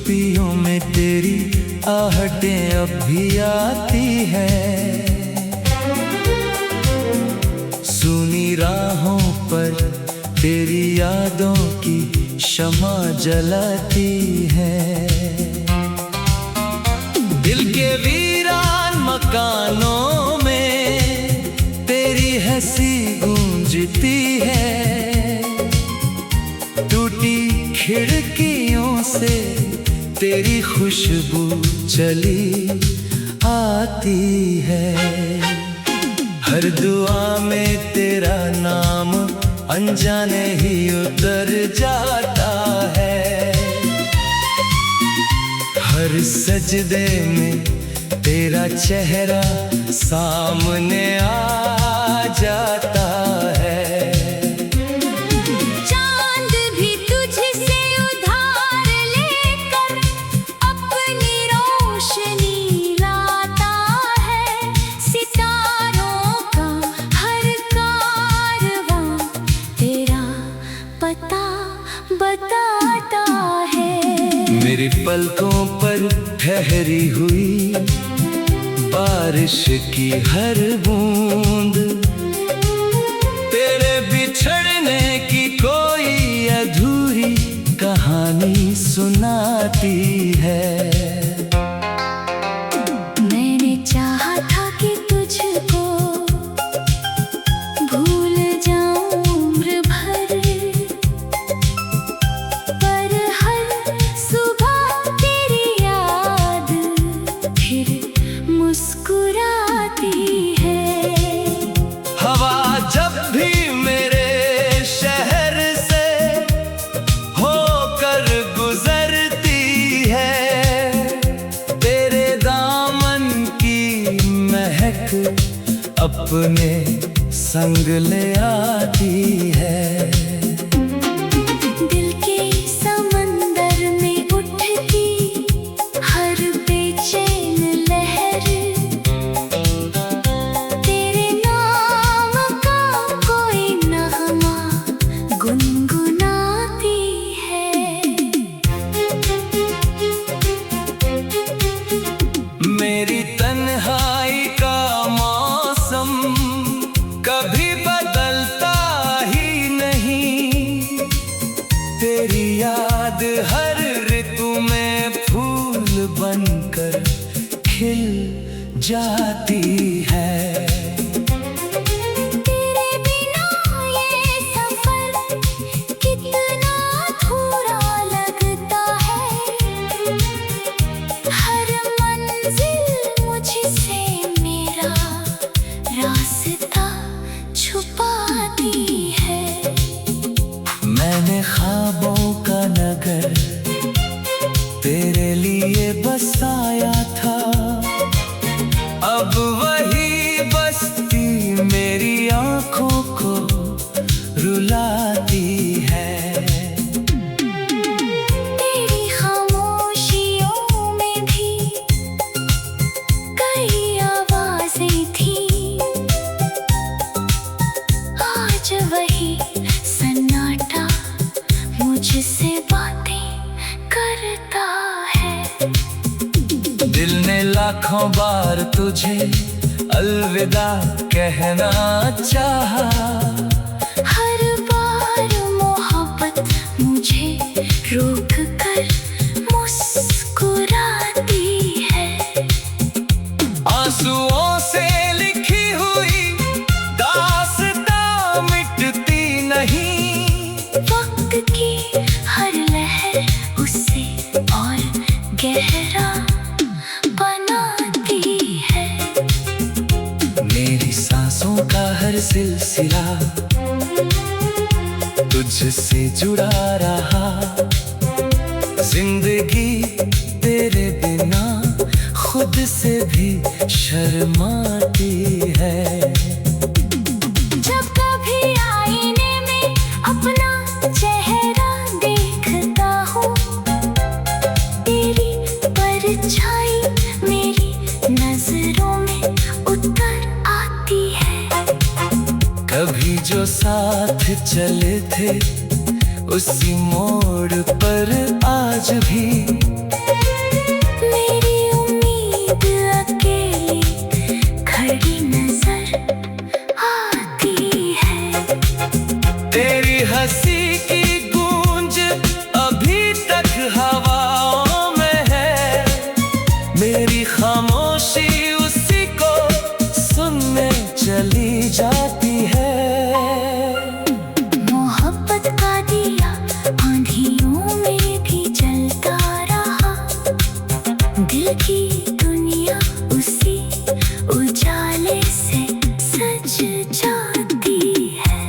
चुप्पियों में तेरी आहटें अब भी आती है। सुनी राहों पर तेरी यादों की शमा जलाती है। दिल के वीरान मकानों में तेरी हंसी गूंजती है। टूटी खिड़कियों से तेरी खुशबू चली आती है। हर दुआ में तेरा नाम अनजाने ही उतर जाता है। हर सजदे में तेरा चेहरा सामने आ जाता है। चांद भी तुझसे उधार लेकर अपनी रोशनी लाता है। सितारों का हर कारवां तेरा पता बताता है। मेरी पलकों पर ठहरी हुई बारिश की हर बूंद तेरे बिछड़ने की कोई अधूरी कहानी सुनाती है। मैंने चाहा था कि तुझको भूल जाऊं उम्र भर, पर हर सुबह तेरी याद फिर मुस्कुराती है। हवा जब भी मेरे शहर से होकर गुजरती है, तेरे दामन की महक अपने संग ले आती है। दिल के समंदर में उठती हर बेचैन लहर तेरे नाम का कोई नगमा गुनगुनाती है। मेरी तन्हाई का मौसम कभी बदलता ही नहीं। तेरी याद हर ऋतु में फूल बनकर खिल जाती है। तेरे बिना ये सफर कितना अधूरा लगता है। हर मंजिल मुझसे मेरा रास्ता छुपाती है। मैंने ख्वाबों का नगर तेरे लिए बसाया था। अब वही बस्ती मेरी आंखों को रुलाती है। तेरी खामोशियों में भी कई आवाजें थीं। आज वही सन्नाटा मुझसे बातें करता है। दिल ने लाखों बार तुझे अलविदा कहना चाहा। हर बार मोहब्बत मुझे रोक कर मुस्कुराती है। आंसुओं से लिखी हुई दास्तां मिटती नहीं। वक्त की हर लहर उसे और गहरा बनाती है। मेरी सांसों का हर सिलसिला तुझसे जुड़ा रहा। जिंदगी तेरे बिना खुद से भी शर्माती है। जब कभी आईने में अपना चेहरा देखता हूँ, तेरी परछाई मेरी नजरों में उतर आती है। कभी जो साथ चले थे उसी मोड़ पर आज भी तेरी खामोशी उसी को सुनने चली जाती है। मोहब्बत का दिया आंधियों में भी जलता रहा, दिल की दुनिया उसी उजाले से सज जाती है।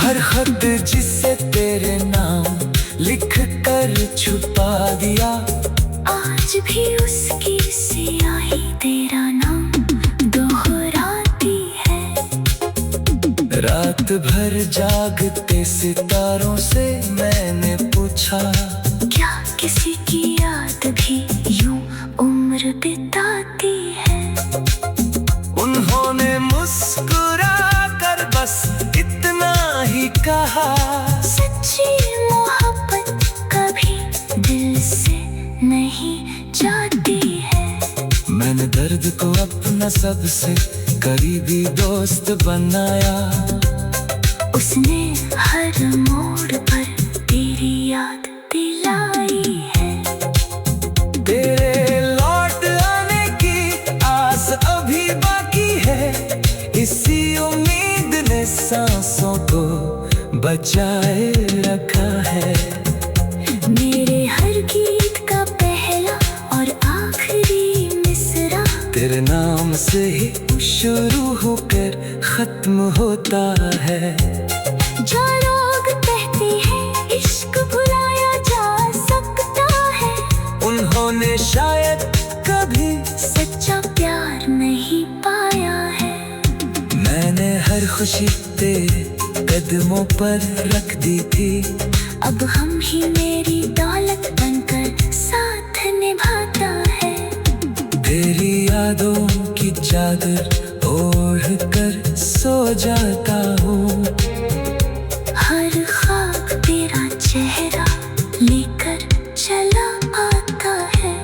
हर खत जिसे तेरे नाम लिख कर छुपा दिया, आज भी उसकी स्याही तेरा नाम दोहराती है। रात भर जागते सितारों से मैंने पूछा, क्या किसी की याद भी यूं उम्र बिताती है? उन्होंने मुस्कुरा कर बस इतना ही कहा, सच्ची मोहब्बत कभी दिल से नहीं जाती है। मैंने दर्द को अपना सबसे करीबी दोस्त बनाया, उसने हर मोड़ पर तेरी याद दिलाई है। तेरे लौट आने की आस अभी बाकी है, इसी उम्मीद ने सांसों को बचाए रखा है। मेरे हर गीत का पहला और आखिरी मिसरा तेरे नाम से ही शुरू होकर खत्म होता है। जो लोग कहते हैं इश्क भुलाया जा सकता है, उन्होंने शायद कभी सच्चा प्यार नहीं पाया है। मैंने हर खुशी तेरे कदमों पर रख दी थी, अब हम ही मेरी दौलत बनकर साथ निभाता है। तेरी यादों की चादर ओढ़ कर सो जाता हूँ, हर ख्वाब तेरा चेहरा लेकर चला आता है।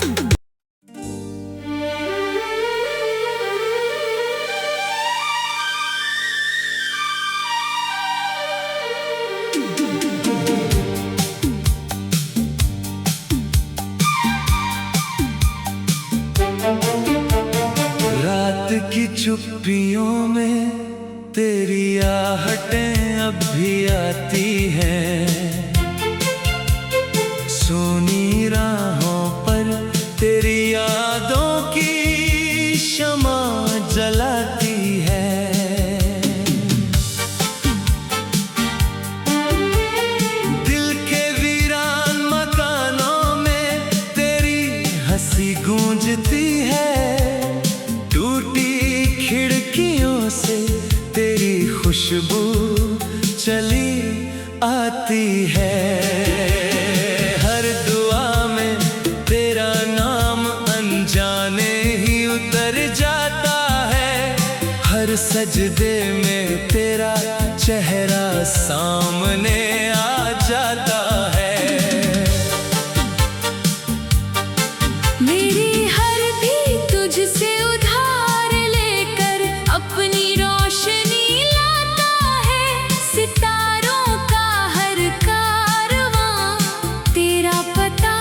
रात की चुप्पियों में तेरी आहटें अब भी आती हैं, सोनी राहों पर तेरी यादों की शमा जलाती है। दिल के वीरान मकानों में तेरी हंसी गूंजती है, टूटी खिड़कियों से तेरी खुशबू चली आती है। हर दुआ में तेरा नाम अनजाने ही उतर जाता है, हर सजदे में तेरा चेहरा सामने आ जाता है। मेरी हर भी तुझसे उधार लेकर अपनी रोशनी लाता है, सितारों का हर कारवां तेरा पता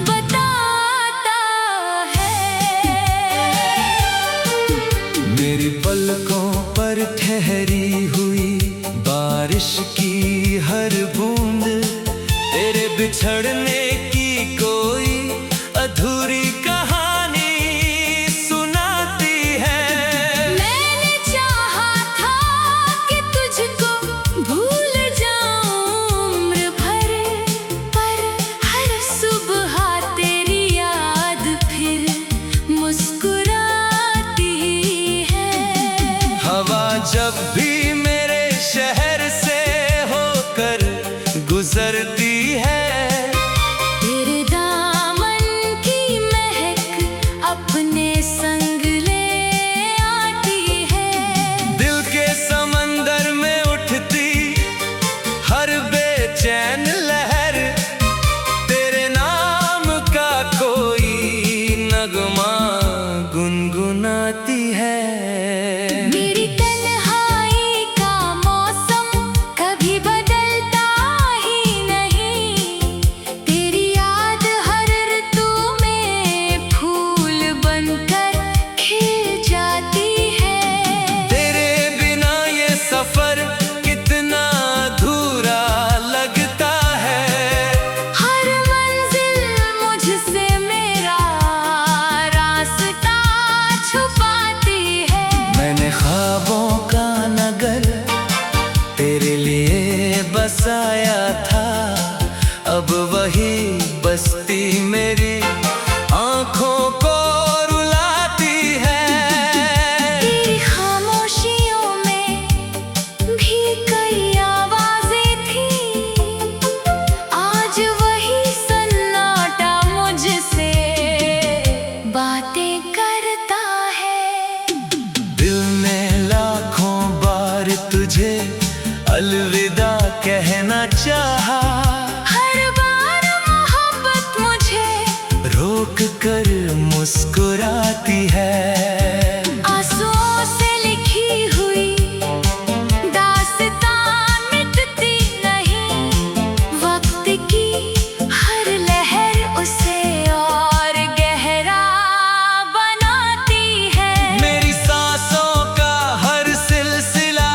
बताता है। मेरी पलकों पर ठहरी हुई बारिश की हर बूंद तेरे बिछड़ने की कोई अधूरी कहानी सुनाती है। मैंने चाहा था कि तुझको भूल जाऊं उम्र भर, पर हर सुबह तेरी याद फिर मुस्कुराती है। हवा जब भी मेरे शहर से होकर गुजरती है, तेरे दामन की महक अपने संग ले आती है। दिल के समंदर में उठती हर बेचैन लहर तेरे नाम का कोई नगमा गुनगुनाती है। मेरी तन्हाई का मौसम कभी बदलता ही नहीं, तेरी याद हर ऋतु में फूल मुस्कुराती है। आंसुओं से लिखी हुई दास्तां मिटती नहीं, वक्त की हर लहर उसे और गहरा बनाती है। मेरी सांसों का हर सिलसिला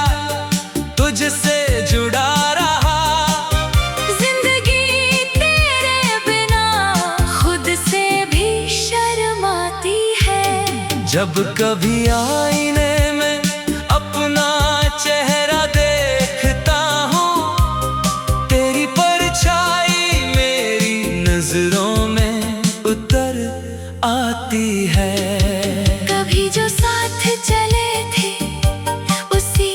तुझसे जुड़ा रहा, जिंदगी तेरे बिना खुद से भी शर्माती है। जब कभी आईने में अपना चेहरा देखता हूँ, तेरी परछाई मेरी नजरों में उतर आती है। कभी जो साथ चले थे उसी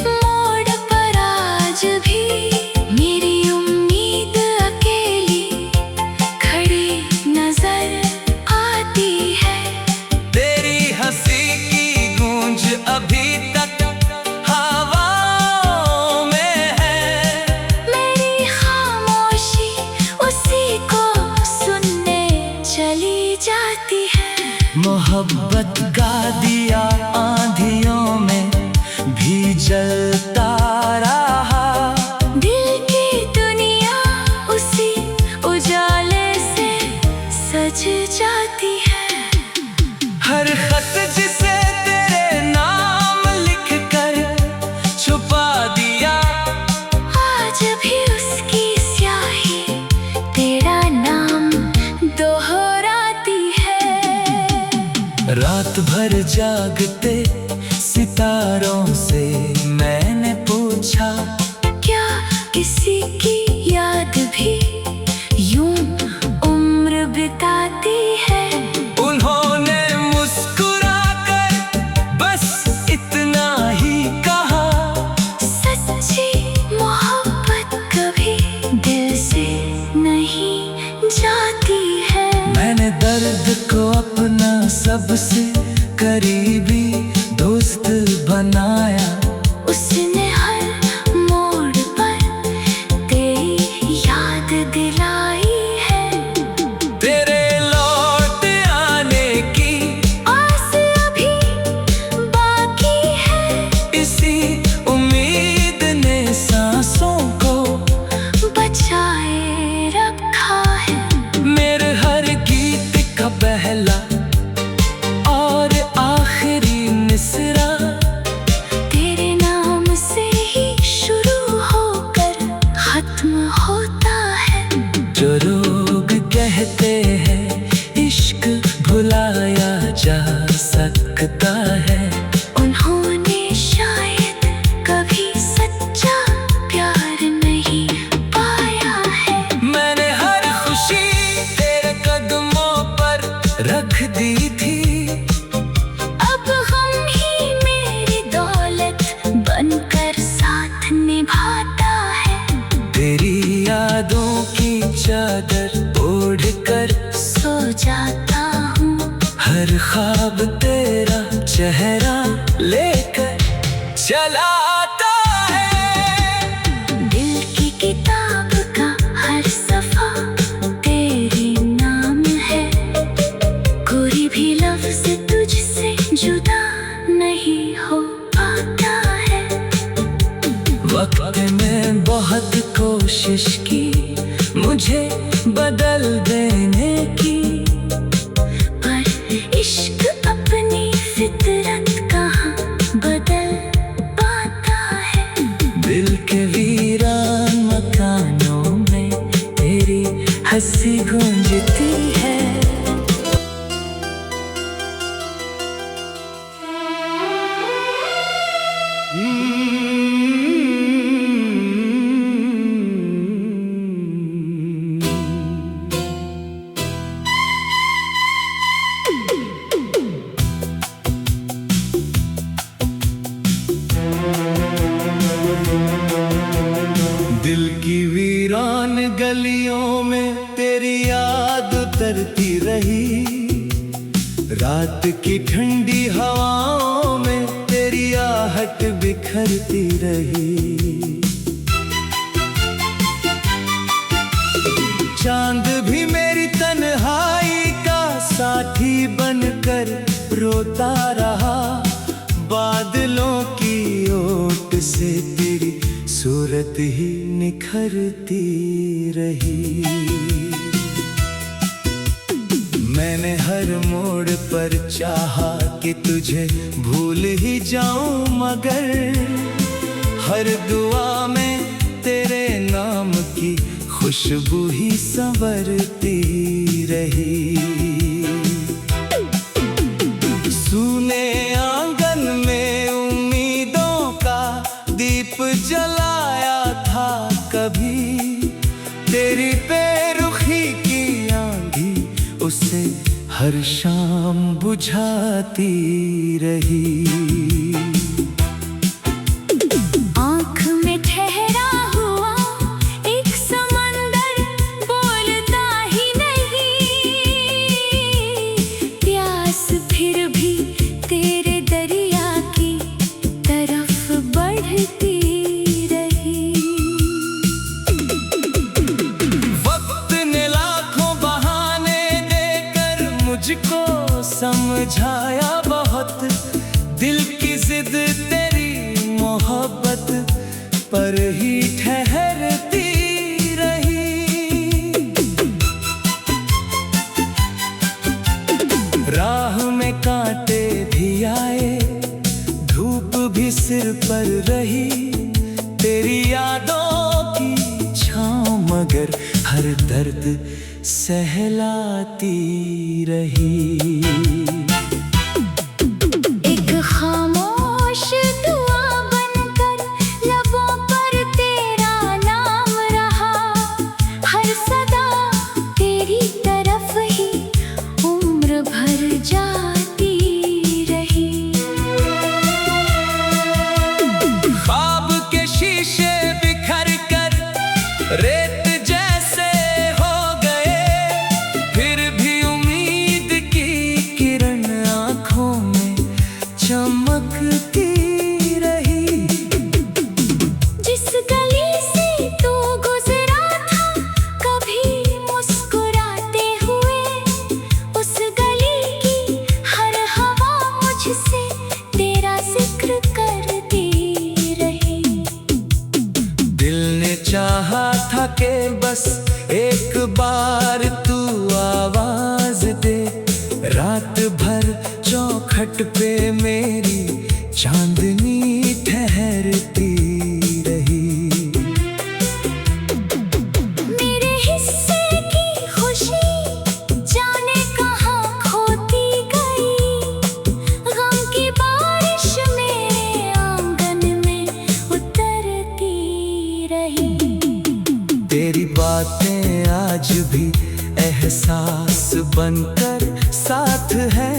मोड़ पर आज भी मेरी उम्मीद अकेली खड़ी नजर आती है। तेरी हंसी की गूंज अभी तक हवाओं में है, मेरी खामोशी उसी को सुनने चली जाती है। मोहब्बत का दिया आंधियों में भी जलता रहा, दिल की दुनिया उसी उजाले से सज जाती है। हर खत जिसे तेरे नाम लिख कर छुपा दिया, आज भी उसकी स्याही तेरा नाम दोहराती है। रात भर जागते सितारों से मैंने पूछा, क्या किसी की याद भी यूं उम्र बिताती है? उन्होंने मुस्कुराकर बस इतना ही कहा, सच्ची मोहब्बत कभी दिल से नहीं जाती है। मैंने दर्द को अपना सबसे करीबी दोस्त बनाया, उसने हर मोड़ पर तेरी याद दिलाई है। तेरे लौट आने की आस अभी बाकी है, इसी उम्मीद ने सांसों को बचाए रखा है। मेरे हर गीत का पहला और आखिरी मिसरा तेरे नाम से ही शुरू होकर खत्म होता है। जो लोग कहते हैं इश्क भुलाया जा सकता है, उन्होंने शायद कभी सच्चा प्यार नहीं पाया है। मैंने हर खुशी तेरे कदमों पर रख दी थी, अब हम ही मेरी दौलत बनकर साथ निभाता है। तेरी यादों की चादर ओढ़ कर सो जाता हूँ, हर ख्वाब तेरा चेहरा लेकर चला आता है। दिल की किताब का हर सफा तेरे नाम है, कोई भी लफ्ज तुझसे जुदा नहीं हो पाता है। वक्त में बहुत कोशिश की मुझे बदल देने की, पर इश्क अपनी फितरत कहाँ बदल पाता है। दिल के वीरान मकानों में तेरी हंसी गूंजती है। दिल की वीरान गलियों में तेरी याद उतरती रही, रात की ठंडी हवाओं में तेरी आहट बिखरती रही। चांद भी मेरी तन्हाई का साथी बनकर रोता रहा, बादलों की ओट से तेरी सूरत ही निखरती रही। मैंने हर मोड़ पर चाहा कि तुझे भूल ही जाऊं, मगर हर दुआ में तेरे नाम की खुशबू ही संवरती रही। सूने आंगन में उम्मीदों का दीप जलाया था कभी, तेरी बेरुखी की आंधी उसे हर शाम बुझाती रही। मुझको समझाया बहुत, दिल की जिद तेरी मोहब्बत पर ही ठहरती रही। राह में कांटे भी आए, धूप भी सिर पर रही, तेरी यादों की छाँव मगर हर दर्द सहलाती रही। एक खामोश दुआ बनकर लबों पर तेरा नाम रहा, हर सदा तेरी तरफ ही उम्र भर जाती रही। ख्वाब के शीशे बिखर कर रेत जैसे हो गए, फिर भी उम्मीद की किरण आँखों में चमकती रही। जिस गली से तू गुजरा था कभी मुस्कुराते हुए, उस गली की हर हवा मुझसे तेरा जिक्र करती रही। दिल ने चाहा था कि बस एक बार तू आवाज दे, रात भर चौखट पे मेरी चांदनी ठहरती रही। मेरे हिस्से की खुशी जाने कहाँ खोती गई, गम की बारिश मेरे आंगन में उतरती रही। तेरी बातें आज भी एहसास बनकर साथ है,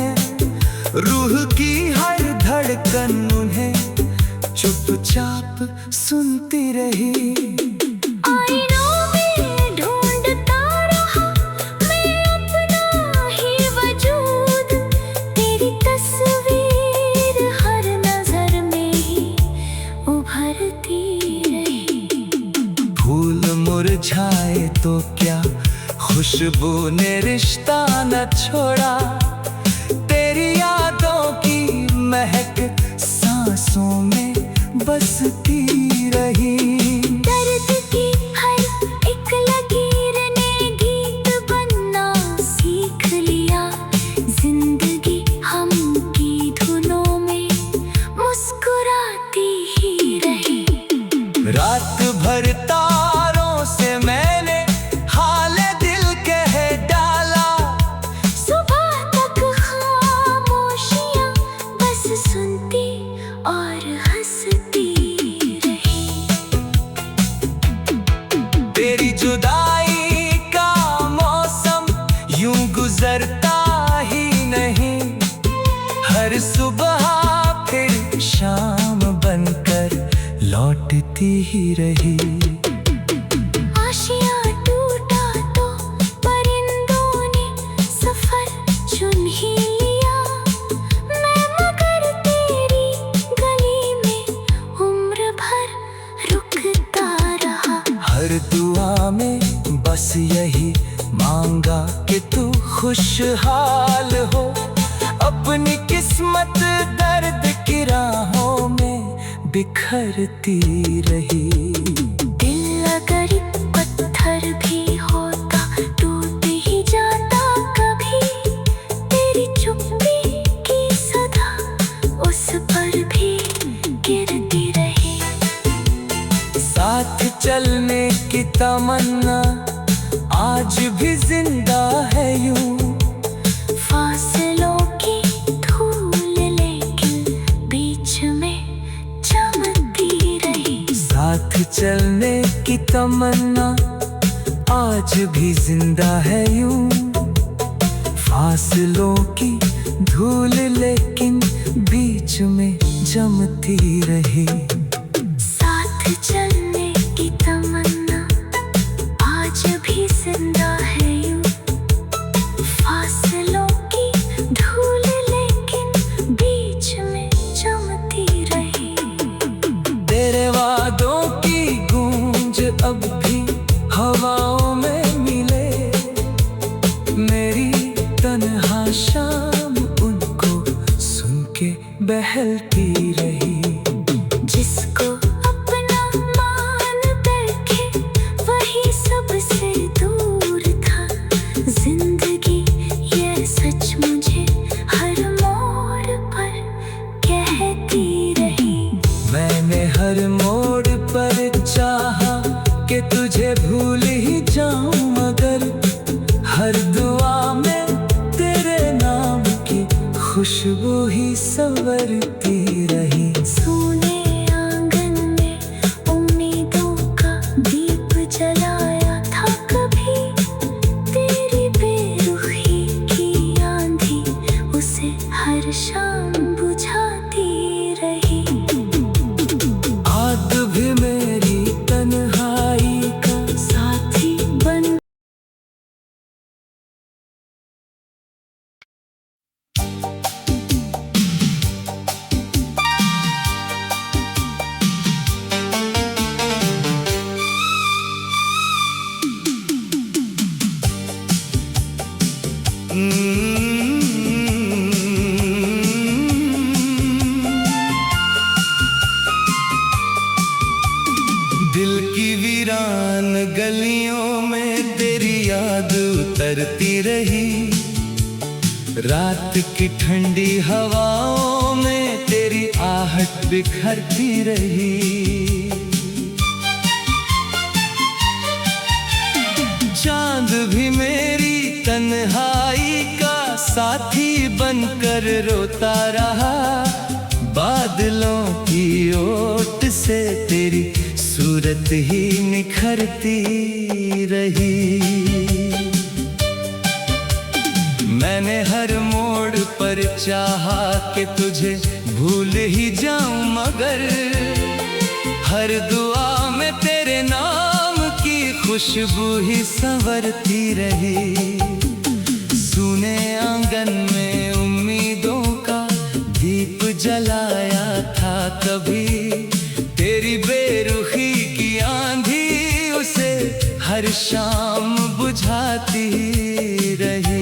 रूह की हर धड़कन उन्हें चुपचाप सुनती रही। आईनों में ढूंढता रहा मैं अपना ही वजूद, तेरी तस्वीर हर नजर में ही उभरती रही। फूल मुरझाए तो क्या, खुशबू ने रिश्ता न छोड़ा, तेरी यादों की महक सांसों में बसती रही। दर्द की हर एक लकीर ने गीत बनना सीख लिया, जिंदगी हम की धुनों में मुस्कुराती ही रही। रात भर तारों से मैंने हाल दिल कह डाला, सुबह तक खामोशियां बस सुनती और हंसती रही। तेरी जुदाई का मौसम यूं गुजरता ही नहीं, हर सुबह फिर शाम बनकर लौटती ही रही। आशियाँ टूटा तो परिंदों ने सफर चुन ही लिया, मैं मगर तेरी गली में उम्र भर रुकता रहा। हर दुआ में बस यही मांगा कि तू खुशहाल बिखरती रही। दिल अगर पत्थर भी होता टूट ही जाता कभी, तेरी चुप्पी की सदा उस पर भी गिरती रही। साथ चलने की तमन्ना आज भी जिंदा है यूं, फासलों की धूल लेकिन बीच में चमकती रही। साथ चलने की तमन्ना आज भी जिंदा है यूं, फासलों की धूल लेकिन बीच में जमती रही। साथ चलने की तमन्ना आज भी जिंदा है यूं, फासलों की धूल लेकिन बीच में जमती रही। तेरे वादों की गूंज अब भी हवाओं में मिले, मेरी तन्हा शाम उनको सुन के बहलती रही। जिसको अपना मान बैठे वही सबसे दूर था, जिंदगी ये सच मुझे हर मोड़ पर कहती रही। मैंने हर मोड़ पर चाहा कि तुझे भूल ही जाऊं, मगर हर दुआ में तेरे नाम की खुशबू ही संवरती रही। सूने आंगन में उम्मीदों का दीप जलाया था कभी, तेरी बेरुखी की आंधी उसे हर शाम बुझाती रही। आग भी मेरी तन्हाई का साथी बन दिल की वीरान गलियों में तेरी याद उतरती रही। रात की ठंडी हवाओं में तेरी आहट बिखरती रही। चांद भी मेरी तन्हाई का साथी बनकर रोता रहा। बादलों की ओट से तेरी सूरत ही निखरती रही। मैंने हर मोड़ पर चाहा कि तुझे भूल ही जाऊं, मगर हर दुआ में तेरे नाम की खुशबू ही संवरती रही। सूने आंगन में उम्मीदों का दीप जलाया था कभी, तेरी बेरुखी की आंधी उसे हर शाम बुझाती रही।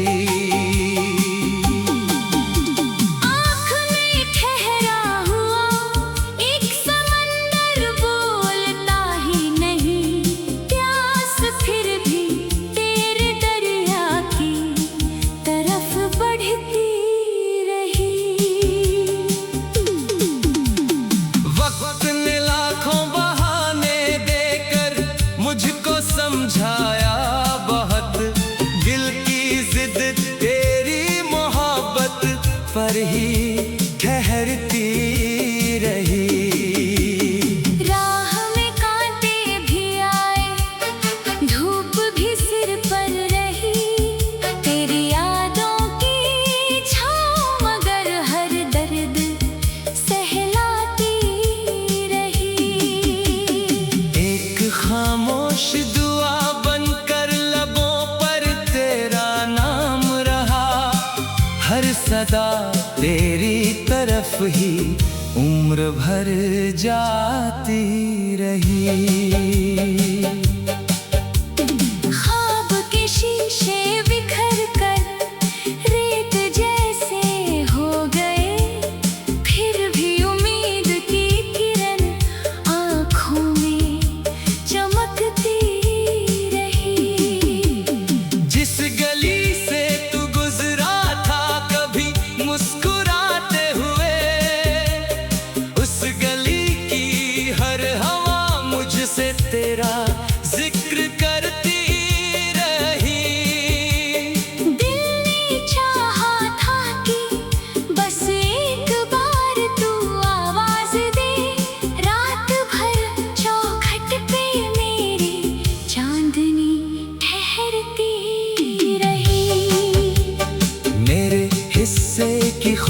समझाया बहुत, दिल की जिद तेरी मोहब्बत पर ही ठहरती रही। राह में कांटे भी आए, धूप भी सिर पर रही, तेरी यादों की छाँव मगर हर दर्द सहलाती रही। एक खामोश दुआ बनकर लबों पर तेरा नाम रहा, हर सदा तेरी तरफ ही उम्र भर जाती रही। ख्वाब के शीशे बिखर कर रेत जैसे हो गए, फिर भी उम्मीद की किरण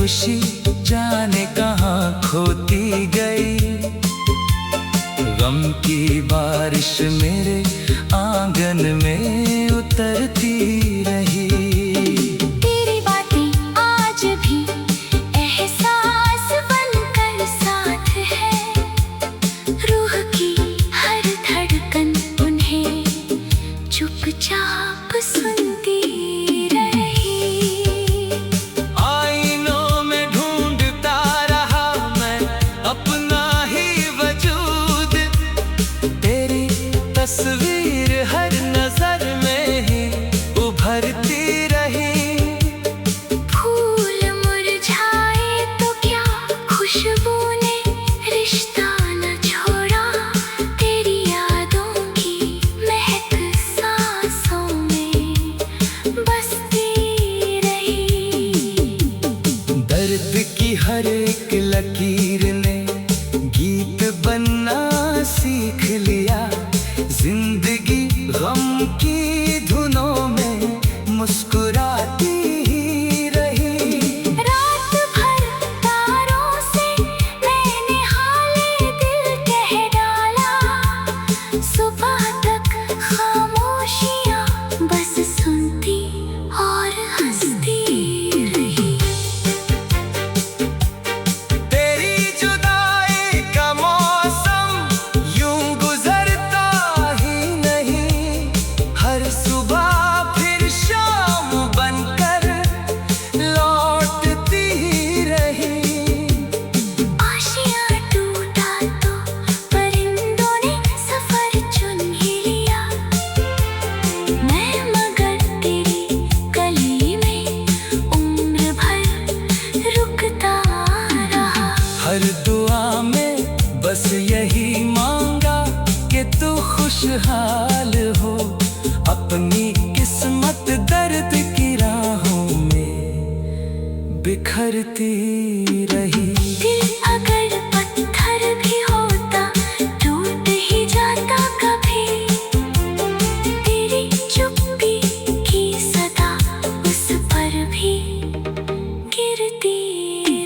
खुशी जाने कहाँ खोती गई। गम की बारिश मेरे आंगन में उतरती रही। तेरी बातें आज भी एहसास बनकर साथ है, रूह की हर धड़कन उन्हें चुपचाप सुनती रही। आईनों में ढूंढता रहा मैं अपना ही वजूद, तेरी तस्वीर हर नजर में ही उभरती रही। फूल मुरझाए तो क्या, खुशबू ने रिश्ता न छोड़ा, तेरी यादों की महक सांसों में बसती रही। दर्द की हर एक लकीर ने गीत बनना सीख लिया। जिंदगी गम की धुनों में मुस्कुराती ही रही। रात भर तारों से मैंने हाले दिल कह डाला, सुबह तक खामोशियां बस सुनती और हंसती रही। तेरी जुदाई का मौसम यूं गुजरता ही नहीं, हर सुबह फिर शाम बनकर लौटती ही रही। आशियाँ टूटा तो परिंदों ने सफर चुन ही लिया, मैं मगर तेरी गली में उम्र भर रुकता रहा। हर दुआ में बस यही मांगा कि तू खुशहाल हो। अपनी किस्मत दर्द की राहों में बिखरती रही। दिल अगर पत्थर भी होता टूट ही जाता कभी, तेरी चुप्पी की सदा उस पर भी गिरती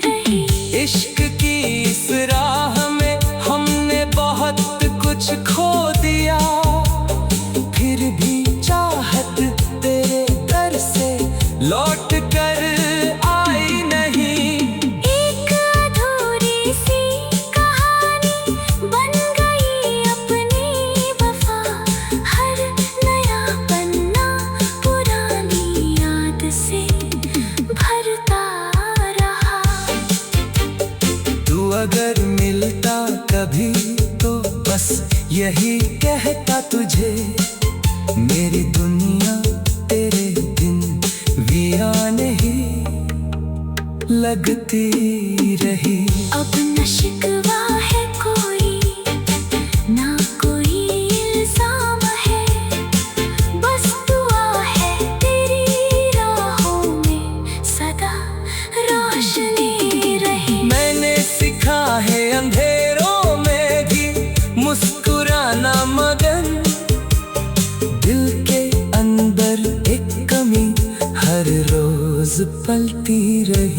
रही। इश्क की इस राह में हमने बहुत कुछ खो दिया, फिर भी चाहत तेरे दर से लौट कर आई नहीं। एक अधूरी सी कहानी बन गई अपनी वफा, हर नया पन्ना पुरानी याद से भरता रहा। तू अगर मिलता कभी तो बस यही कहता तुझे, मेरी दुनिया तेरे बिन वीराने ही लगती रही। अब न शिकवा है कोई, ना कोई इल्जाम है, बस दुआ है तेरी राहों में सदा रोशनी रहे। मैंने सीखा है अंधेरों में भी मुस्कुराना मगन, दिल के अंदर एक कमी हर रोज पलती रही।